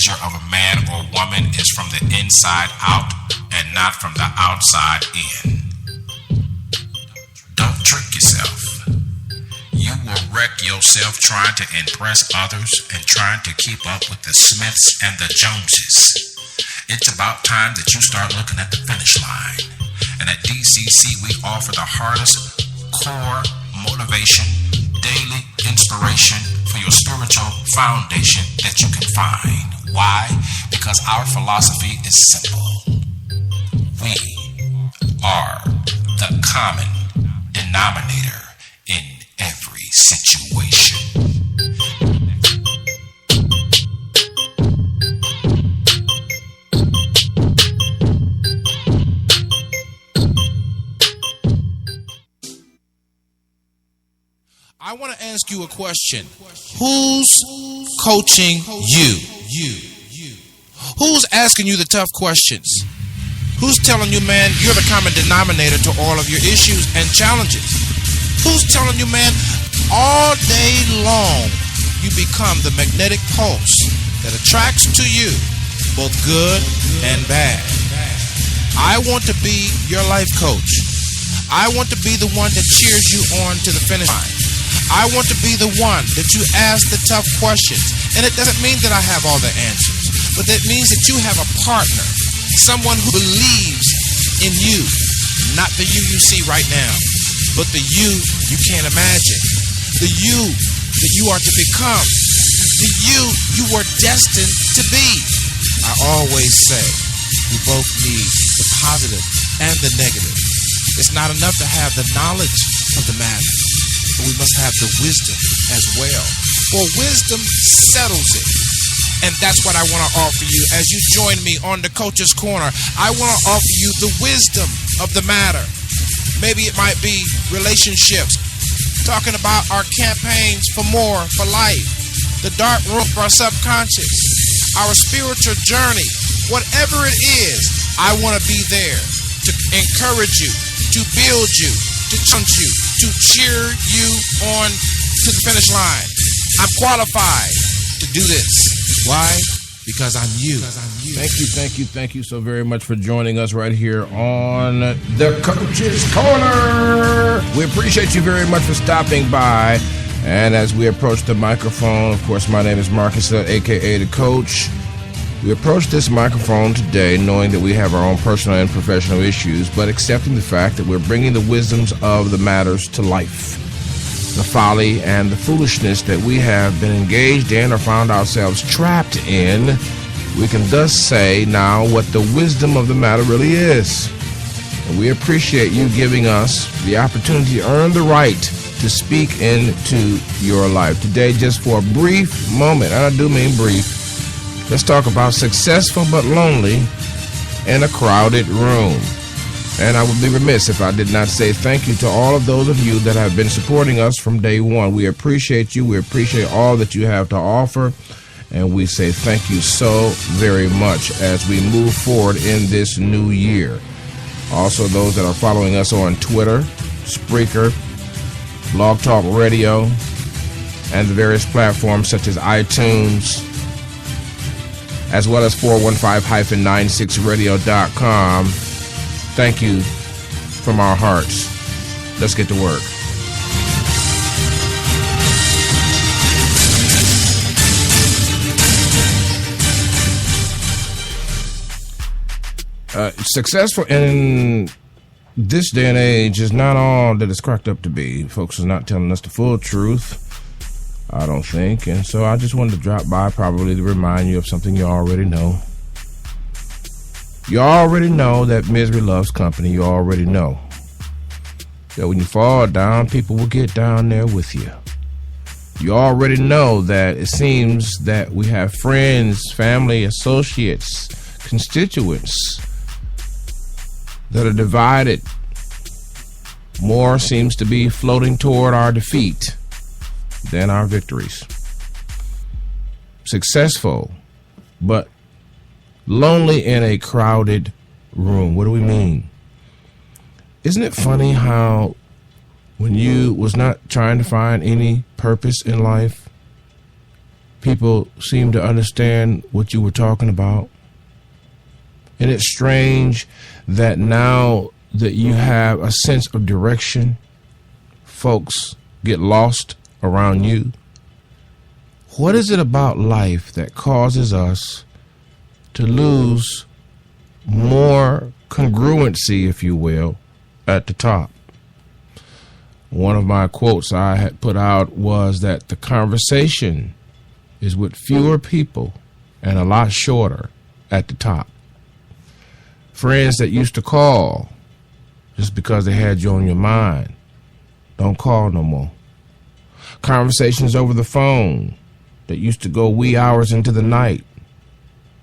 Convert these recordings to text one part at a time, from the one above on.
measure of a man or woman is from the inside out and not from the outside in. Don't trick yourself. You will wreck yourself trying to impress others and trying to keep up with the Smiths and the Joneses. It's about time that you start looking at the finish line. And at DCC, we offer the hardest core motivation, daily inspiration for your spiritual foundation that you can find. Why? Because our philosophy is simple. We are the common denominator in every situation. I want to ask you a question. Who's coaching you? Who's asking you the tough questions? Who's telling you, man, you're the common denominator to all of your issues and challenges? Who's telling you, man, all day long you become the magnetic pulse that attracts to you both good and bad? I want to be your life coach. I want to be the one that cheers you on to the finish line. I want to be the one that you ask the tough questions. And it doesn't mean that I have all the answers, but that means that you have a partner, someone who believes in you, not the you see right now, but the you can't imagine, the you that you are to become, the you were destined to be. I always say we both need the positive and the negative. It's not enough to have the knowledge of the matter, but we must have the wisdom as well. For wisdom settles it. And that's what I want to offer you as you join me on the Coach's Corner. I want to offer you the wisdom of the matter. Maybe it might be relationships, talking about our campaigns for more, for life, the dark room of our subconscious, our spiritual journey, whatever it is. I want to be there to encourage you, to build you, to challenge you, to cheer you on to the finish line. I'm qualified to do this. Why? Because I'm you. Thank you so very much for joining us right here on the Coach's Corner. We appreciate you very much for stopping by. And as we approach the microphone, of course, my name is Marcus, a.k.a. The Coach. We approach this microphone today knowing that we have our own personal and professional issues, but accepting the fact that we're bringing the wisdoms of the matters to life. The folly and the foolishness that we have been engaged in or found ourselves trapped in, we can thus say now what the wisdom of the matter really is. And we appreciate you giving us the opportunity to earn the right to speak into your life. Today, just for a brief moment, and I do mean brief, let's talk about successful but lonely in a crowded room. And I would be remiss if I did not say thank you to all of those of you that have been supporting us from day one. We appreciate you. We appreciate all that you have to offer. And we say thank you so very much as we move forward in this new year. Also, those that are following us on Twitter, Spreaker, Blog Talk Radio, and the various platforms such as iTunes, as well as 415-96radio.com. Thank you from our hearts. Let's get to work. Successful in this day and age is not all that it's cracked up to be. Folks are not telling us the full truth, I don't think. And so I just wanted to drop by probably to remind you of something you already know. You already know that misery loves company. You already know that when you fall down, people will get down there with you. You already know that it seems that we have friends, family, associates, constituents that are divided. More seems to be floating toward our defeat than our victories. Successful, but lonely in a crowded room. What do we mean? Isn't it funny how when you was not trying to find any purpose in life, people seem to understand what you were talking about. And it's strange that now that you have a sense of direction, folks get lost around you. What is it about life that causes us to lose more congruency, if you will, at the top? One of my quotes I had put out was that the conversation is with fewer people and a lot shorter at the top. Friends that used to call just because they had you on your mind don't call no more. Conversations over the phone that used to go wee hours into the night.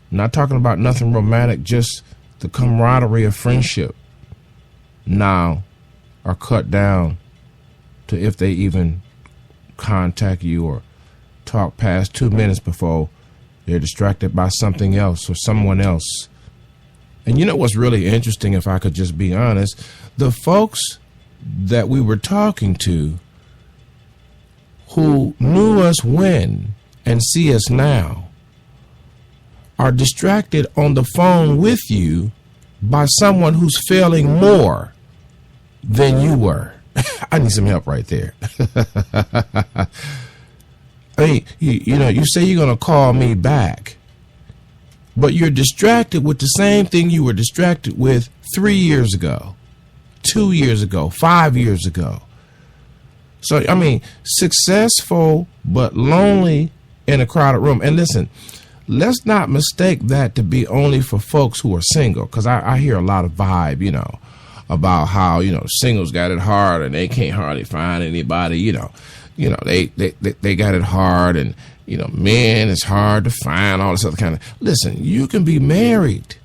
Not talking about nothing romantic, just the camaraderie of friendship, now are cut down to if they even contact you or talk past 2 minutes before they're distracted by something else or someone else. And you know what's really interesting, if I could just be honest, the folks that we were talking to who knew us when and see us now are distracted on the phone with you by someone who's failing more than you were. I need some help right there. I mean, you say you're going to call me back, but you're distracted with the same thing you were distracted with 3 years ago, 2 years ago, 5 years ago. So, I mean, successful but lonely in a crowded room. And listen, let's not mistake that to be only for folks who are single, because I hear a lot of vibe, about how, singles got it hard and they can't hardly find anybody, they got it hard, and, men, it's hard to find, all this other kind of. Listen, you can be married,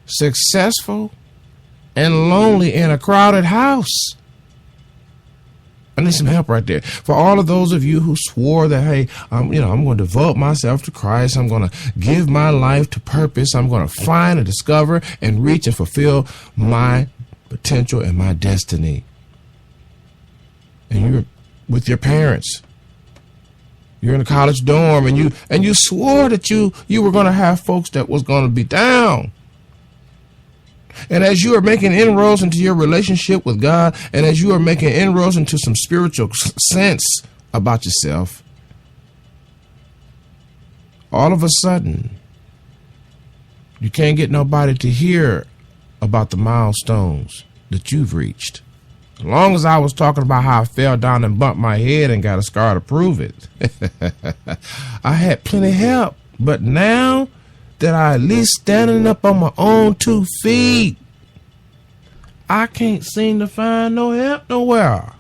successful, and lonely in a crowded house. I need some help right there. For all of those of you who swore that, hey, I'm going to devote myself to Christ. I'm going to give my life to purpose. I'm going to find and discover and reach and fulfill my potential and my destiny. And you're with your parents. You're in a college dorm, and you swore that you were going to have folks that was going to be down. And as you are making inroads into your relationship with God, and as you are making inroads into some spiritual sense about yourself, all of a sudden, you can't get nobody to hear about the milestones that you've reached. As long as I was talking about how I fell down and bumped my head and got a scar to prove it, I had plenty of help. But now that I at least standing up on my own 2 feet, I can't seem to find no help nowhere.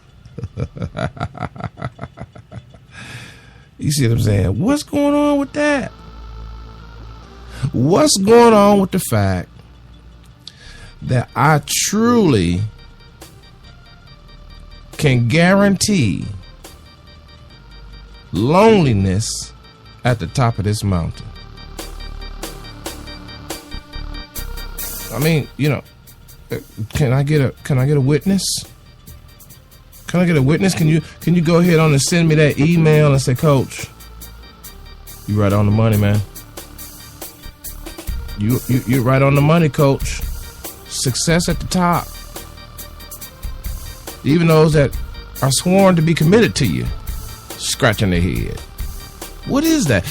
You see what I'm saying? What's going on with that? What's going on with the fact that I truly can guarantee loneliness at the top of this mountain? I mean, can I get a witness? Can I get a witness? Can you go ahead on and send me that email and say, Coach, you right on the money, man. You're right on the money, Coach. Success at the top. Even those that are sworn to be committed to you, scratching their head. What is that?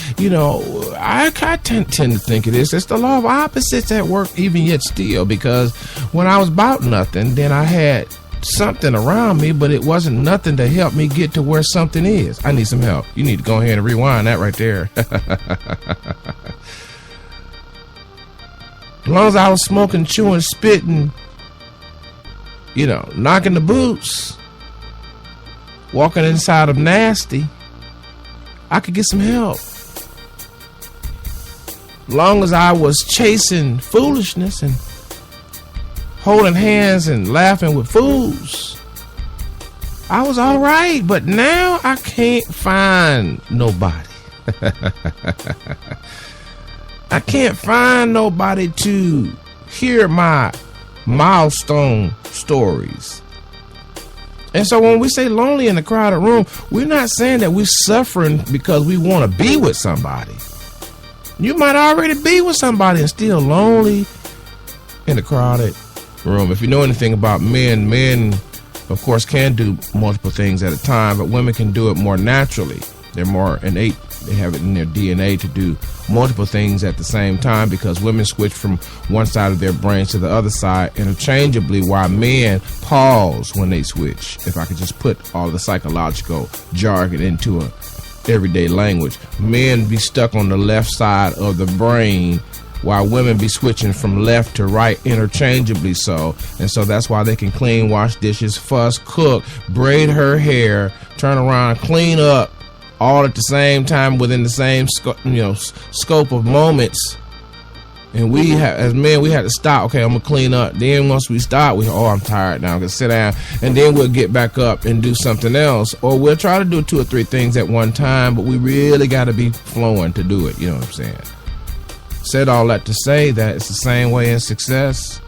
I tend to think it is. It's the law of opposites at work, even yet still, because when I was about nothing, then I had something around me, but it wasn't nothing to help me get to where something is. I need some help. You need to go ahead and rewind that right there. As long as I was smoking, chewing, spitting, knocking the boots, walking inside of nasty, I could get some help. Long as I was chasing foolishness and holding hands and laughing with fools, I was all right. But now I can't find nobody. I can't find nobody to hear my milestone stories. And so when we say lonely in a crowded room, we're not saying that we're suffering because we want to be with somebody. You might already be with somebody and still lonely in a crowded room. If you know anything about men, of course, can do multiple things at a time, but women can do it more naturally. They're more innate. They have it in their DNA to do multiple things at the same time, because women switch from one side of their brains to the other side interchangeably, while men pause when they switch. If I could just put all the psychological jargon into a everyday language, men be stuck on the left side of the brain, while women be switching from left to right interchangeably. And so that's why they can clean, wash dishes, fuss, cook, braid her hair, turn around, clean up, all at the same time within the same scope of moments. And we as men, we had to stop. Okay, I'm gonna clean up. Then once we stop, I'm tired now. I'm gonna sit down, and then we'll get back up and do something else, or we'll try to do 2 or 3 things at one time. But we really got to be flowing to do it. You know what I'm saying? Said all that to say that it's the same way in success.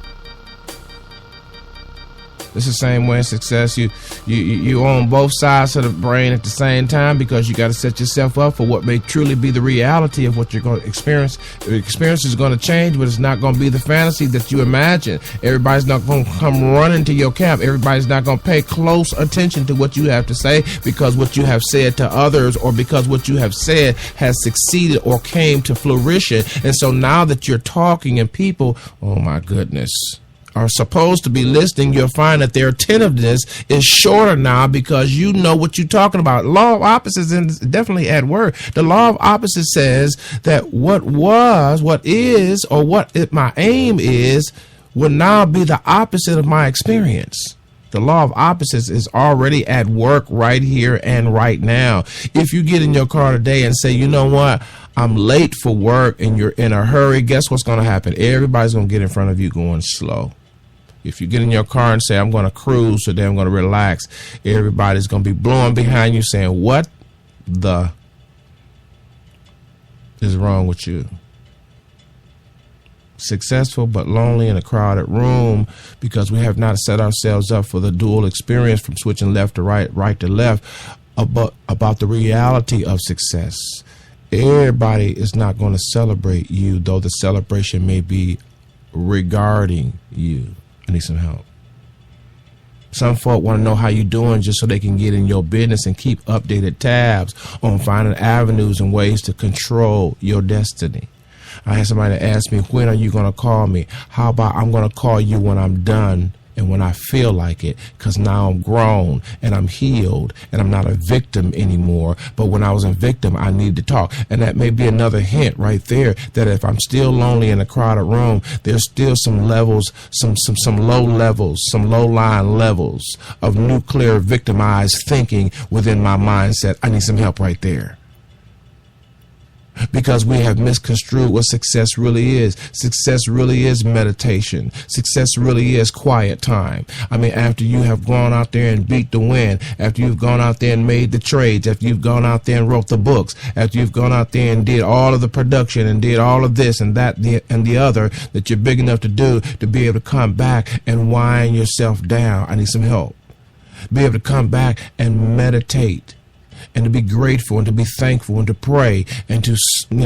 It's the same way in success. You own both sides of the brain at the same time, because you got to set yourself up for what may truly be the reality of what you're going to experience. The experience is going to change, but it's not going to be the fantasy that you imagine. Everybody's not going to come running to your camp. Everybody's not going to pay close attention to what you have to say, because what you have said to others, or because what you have said has succeeded or came to fruition. And so now that you're talking and people, oh my goodness, are supposed to be listening, you'll find that their attentiveness is shorter now, because you know what you're talking about. Law of opposites is definitely at work. The law of opposites says that what is, or what my aim is, will now be the opposite of my experience. The law of opposites is already at work right here and right now. If you get in your car today and say, you know what, I'm late for work, and you're in a hurry, guess what's going to happen? Everybody's going to get in front of you going slow. If you get in your car and say, I'm going to cruise today, I'm going to relax, everybody's going to be blowing behind you saying, what the is wrong with you? Successful but lonely in a crowded room, because we have not set ourselves up for the dual experience from switching left to right, right to left, about the reality of success. Everybody is not going to celebrate you, though the celebration may be regarding you. I need some help. Some folk want to know how you doing just so they can get in your business and keep updated tabs on finding avenues and ways to control your destiny. I had somebody ask me, when are you going to call me? How about I'm going to call you when I'm done and when I feel like it, because now I'm grown and I'm healed and I'm not a victim anymore. But when I was a victim, I need to talk. And that may be another hint right there, that if I'm still lonely in a crowded room, there's still some levels, some low levels, some low line levels of nuclear victimized thinking within my mindset. I need some help right there. Because we have misconstrued what success really is. Success really is meditation. Success really is quiet time. I mean, after you have gone out there and beat the wind, after you've gone out there and made the trades, after you've gone out there and wrote the books, after you've gone out there and did all of the production and did all of this and that and the other that you're big enough to do, to be able to come back and wind yourself down. I need some help. Be able to come back and meditate, and to be grateful, and to be thankful, and to pray, and to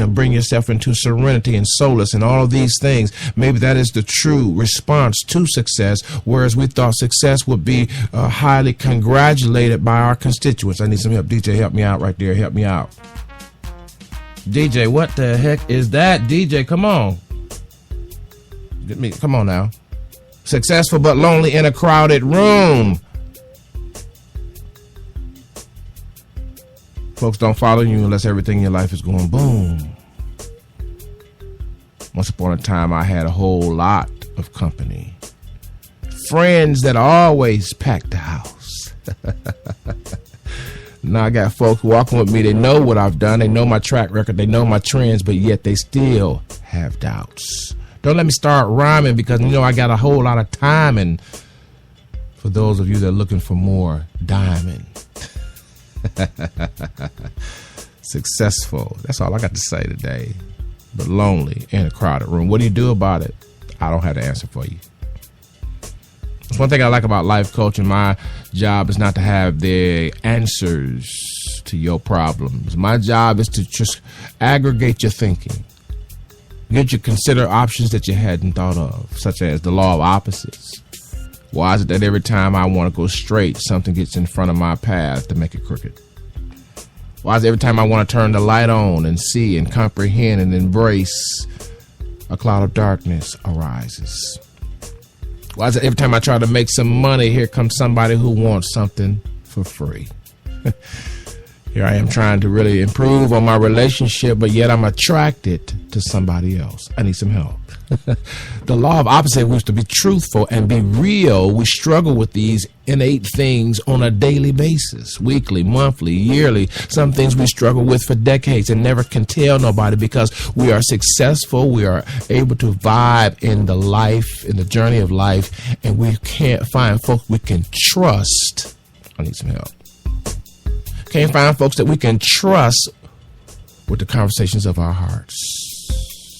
bring yourself into serenity and solace and all of these things. Maybe that is the true response to success, whereas we thought success would be highly congratulated by our constituents. I need some help. DJ, help me out right there. Help me out. DJ, what the heck is that? DJ, come on. Come on now. Successful but lonely in a crowded room. Folks don't follow you unless everything in your life is going boom. Once upon a time, I had a whole lot of company. Friends that always packed the house. Now I got folks walking with me. They know what I've done. They know my track record. They know my trends, but yet they still have doubts. Don't let me start rhyming, because I got a whole lot of time. And for those of you that are looking for more diamond. Successful. That's all I got to say today. But lonely in a crowded room. What do you do about it? I don't have the answer for you. That's one thing I like about life coaching. My job is not to have the answers to your problems. My job is to just aggregate your thinking. Get you to consider options that you hadn't thought of, such as the law of opposites. Why is it that every time I want to go straight, something gets in front of my path to make it crooked? Why is it every time I want to turn the light on and see and comprehend and embrace, a cloud of darkness arises? Why is it every time I try to make some money, here comes somebody who wants something for free? Here I am trying to really improve on my relationship, but yet I'm attracted to somebody else. I need some help. The law of opposite was to be truthful and be real. We struggle with these innate things on a daily basis, weekly, monthly, yearly. Some things we struggle with for decades and never can tell nobody because we are successful. We are able to vibe in the life, in the journey of life, and we can't find folks we can trust. I need some help. Can't find folks that we can trust with the conversations of our hearts.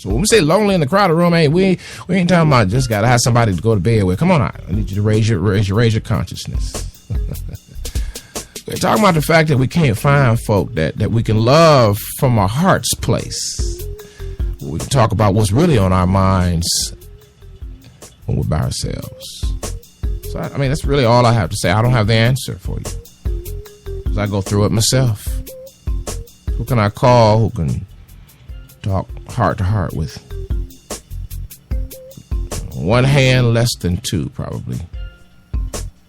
So when we say lonely in the crowded room, we ain't talking about just gotta have somebody to go to bed with. Come on out. I need you to raise your consciousness. We're talking about the fact that we can't find folk that we can love from our heart's place. We can talk about what's really on our minds when we're by ourselves. So I mean, that's really all I have to say. I don't have the answer for you. I go through it myself. Who can I call who can talk heart to heart with? One hand, less than two, probably.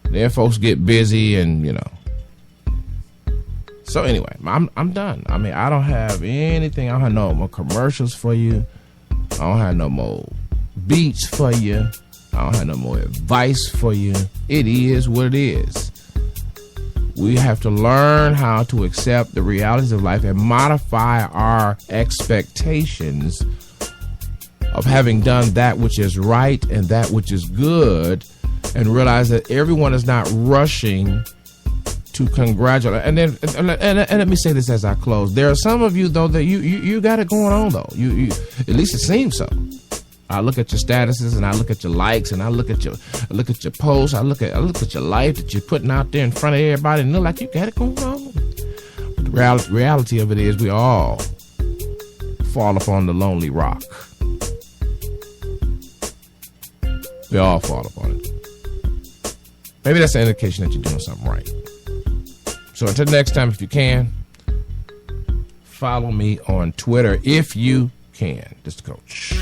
Then folks get busy and, So anyway, I'm done. I mean, I don't have anything. I don't have no more commercials for you. I don't have no more beats for you. I don't have no more advice for you. It is what it is. We have to learn how to accept the realities of life and modify our expectations of having done that which is right and that which is good, and realize that everyone is not rushing to congratulate. And then, and let me say this as I close. There are some of you though that you got it going on though. You at least it seems so. I look at your statuses and I look at your likes and I look at your posts. I look at your life that you're putting out there in front of everybody and look like you got it going on. But the reality of it is we all fall upon the lonely rock. We all fall upon it. Maybe that's an indication that you're doing something right. So until next time, if you can, follow me on Twitter if you can. This is the Coach.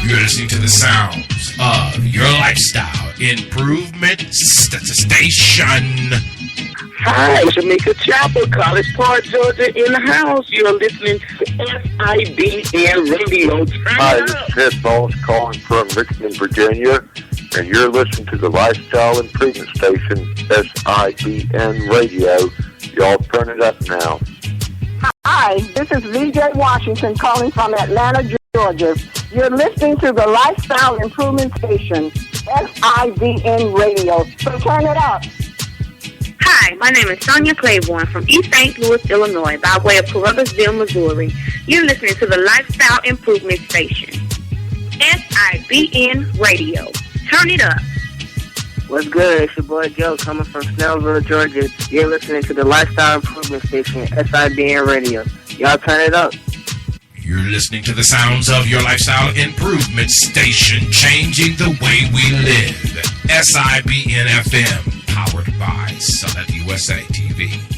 You're listening to the sounds of your lifestyle improvement station. Hi, Jamaica Chapel, College Park, Georgia, in the house. You're listening to SIBN Radio. Hi, this is Ted Bones calling from Richmond, Virginia, and you're listening to the Lifestyle Improvement Station, SIBN Radio. Y'all turn it up now. Hi, this is VJ Washington calling from Atlanta, Georgia. You're listening to the Lifestyle Improvement Station, SIBN Radio. So turn it up. Hi, my name is Sonia Claiborne from East St. Louis, Illinois, by way of Columbusville, Missouri. You're listening to the Lifestyle Improvement Station, SIBN Radio. Turn it up. What's good? It's your boy Joe coming from Snellville, Georgia. You're listening to the Lifestyle Improvement Station, SIBN Radio. Y'all turn it up. You're listening to the sounds of your lifestyle improvement station, changing the way we live. SIBN FM, powered by Select USA TV.